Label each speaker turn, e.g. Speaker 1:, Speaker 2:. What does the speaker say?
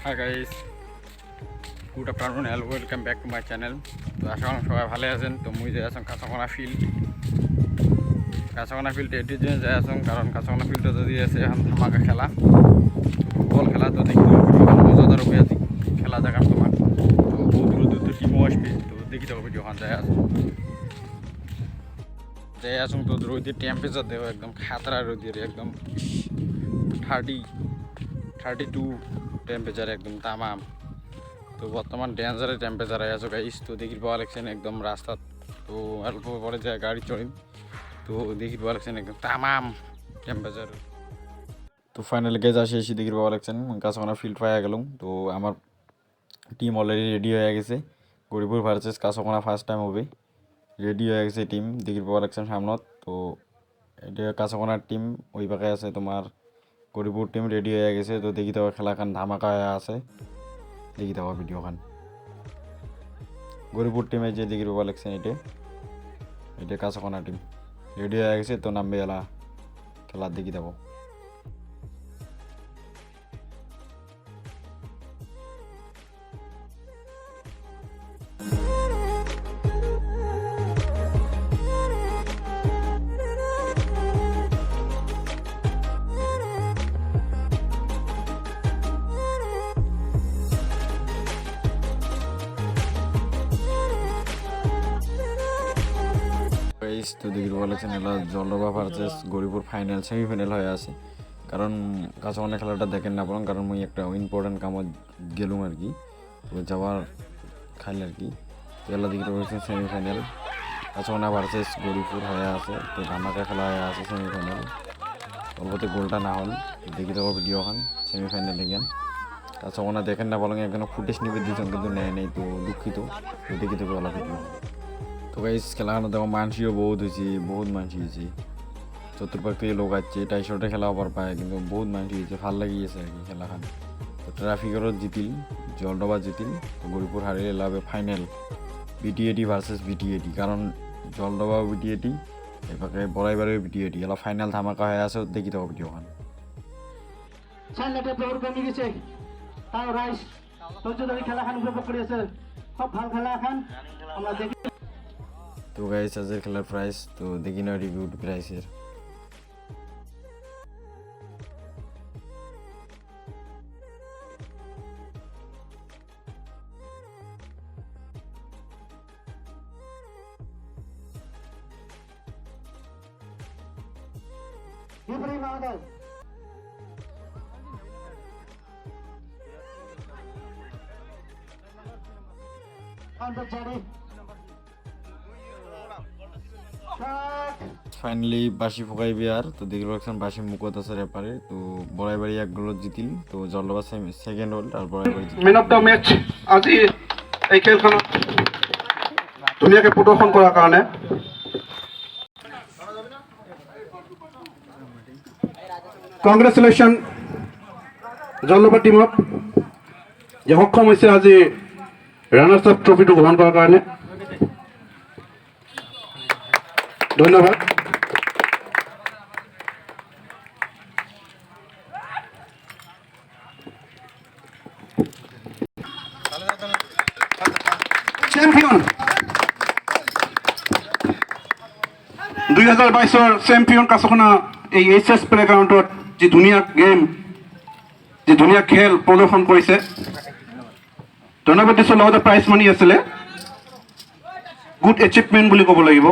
Speaker 1: High guys, good afternoon and welcome back to my channel. তো আশা করি সবাই ভালো আছেন। তো মুই যাই আসুন কাঁচাকোনা ফিল্ড এটির জন্য যাই আসুন, কারণ কাঁচাকোনা ফিল্ডে যদি আছে এখন ধামাকা খেলা, ফুটবল খেলা। তো দেখি মজাদার হবে আছি খেলা দেখাম তোমার। তো বহু দূর দূর টিমও আসবে, তো দেখি তো ভিডিও খান যাই আসুন। তো রোদের টেম্পারেচার দেখো একদম খাতরা রোদের, একদম 32 টেম্পারেচার একদম তামাম। তো বর্তমান ডেঞ্জারের টেম্পারেচার আছে গাইস। তো দেখি পাওয়া লাগছেন একদম রাস্তা। তো অল্প পরে যায় গাড়ি চড়িম, তো দেখি পাওয়া লাগছেন একদম তামাম টেম্পারেচার। তো ফাইনালি গেজ আসে এসে দেখি পাওয়া লাগছেন কাঁচাকোনা ফিল্ড পাইয়া গেলাম। তো আমার টিম অলরেডি রেডি হয়ে গেছে। গরিপুর ভার্সেস কাঁচাকোনা ফার্স্ট টাইম হবে, রেডি হয়ে গেছে টিম। দেখি পাওয়া লাগছেন সামনত। তো এটা কাঁচাকোনার টিম, ওই পাকে আছে তোমার গরিপুর টিম রেডি হয়ে গেছে। তো দেখি তো খেলাখান ধামাকা হয়ে আছে, দেখি দেওয়া ভিডিও খান। গরিপুর টিমে যে দেখি পাওয়া লাগছেন এটা কাঁচাকোনা টিম রেডি হয়ে গেছে। তো নামবে এলা খেলার দেখি দেবো। তো দেখি বলা লাগছেন এলা Jaldoba versus Garipur final semifinal হয়ে আছে। কারণ কাঁচাকোনা খেলাটা দেখেন না বলুন, কারণ মুই একটা ইম্পর্টেন্ট কামত গেলুম আর কি। তো যাওয়ার খাইল আর কি। তো এলা দেখি বলছেন সেমিফাইনাল কাঁচাকোনা ভার্সেস গরিপুর হয়ে আছে। তো ধামাকা খেলা হয়ে আছে সেমিফাইনাল। অল্পতে গোলটা না হল দেখি দেবো ভিডিও খান সেমিফাইনালে গেন। কাঁচাকোনা দেখেন না বলেন, এখানে ফুটেজ নিবে দিয়েছেন কিন্তু নেয় নেই, তো দুঃখিত। তো দেখি দেবো ওলা ভিডিও। তো গাইস খেলাখানো দেখো মানসিও বহুত মানসি হয়েছে, চতুর্পাক থেকে লোক আসছে। 250টা খেলা হবার পায়, কিন্তু বহুত মানসি হয়েছে, ভাল লাগিয়েছে আর কি খেলাখান। তো ট্রাফিকেরও জিতিল, জলডোবা জিতিল। তো গরিপুর হারিয়ে লাভে ফাইনাল বিটিএটি ভার্সেস বিটিএটি, কারণ জলডোবা বিটিএটি এপাকে বড়াইবারে বিটিএটি এলা ফাইনাল ধামাকা হয়ে আছে। দেখি তো ভিডিও খান। তো গাইস আজকের খেলার প্রাইস তো দেখি না রিভিউ প্রাইসের। ফাইনালি বাসি ফোকাই বিয়ার। তো দেখতে পাচ্ছেন বাসি মুকত আছে রেপারে। তো বড়াইবাড়ি 1 গোল জিতিল। তো জলডোবা সেকেন্ড হল আর Baraibari
Speaker 2: man of the match আজি এই খেলখনত ধুনীয়াকৈ প্ৰদৰ্শন কৰাৰ কাৰণে কংগ্ৰেচুলেশ্যন জলডোবা টিমক যে সক্ষম হৈছে আজি ৰানাৰ্ছ আপ ট্ৰফিটো গ্ৰহণ কৰাৰ কাৰণে। ধন্যবাদ। চেম্পিয়ন 2022-ৰ চেম্পিয়ন কাঁচাকোনা এই এইচএছ প্লে গ্ৰাউণ্ডত যি ধুনীয়া গেম, যি ধুনীয়া খেল প্ৰদৰ্শন কৰিছে। ধন্যবাদ দিছোঁ। লগতে প্ৰাইজ মানি আছিলে, গুড এচিভমেণ্ট বুলি ক'ব লাগিব।